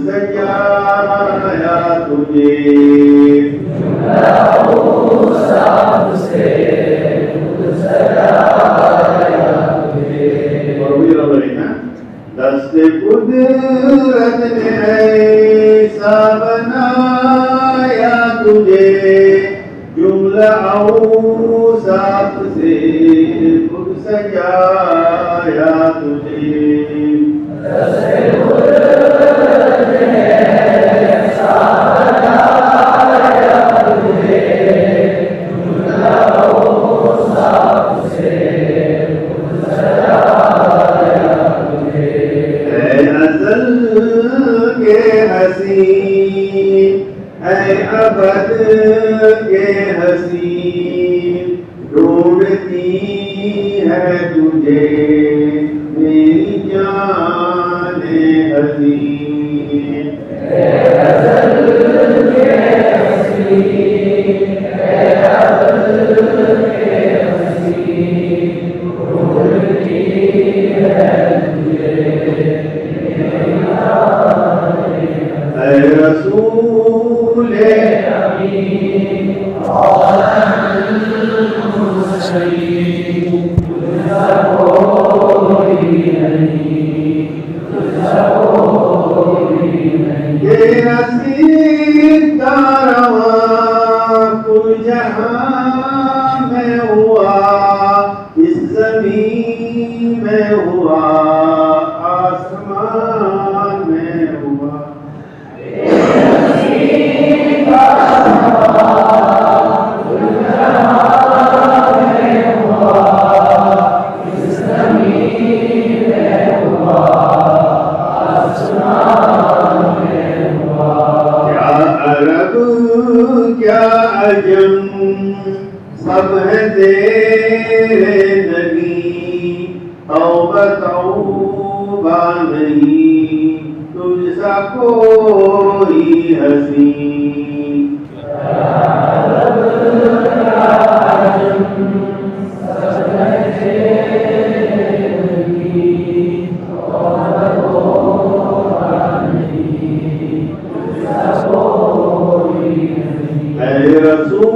सजाया तुझे। दस्ते कुदरत ने ऐसा बनाया तुझे, जुमला औसाफ से खुद सजाया तुझे। दस्ते कुदरत ने ऐसा बनाया तुझे, जुमला औसाफ से खुद सजाया तुझे। अज़ल के हसीन है अबद के हसीन, ढूंढती है तुझे मेरी जाने हसीन। अज़ल के हसीन है अबद के हसीन, ढूंढती है तुझे रसूले अमीन तुझा कोई नहीं, तुझा कोई नहीं। ये नसीब का रवां कुल जहां में हुआ, इस ज़मीन में हुआ, आसमान में हुआ। क्या अजम सब है तेरे नबी, तौबा तौबा नहीं तुझसा कोई हसी। रसूल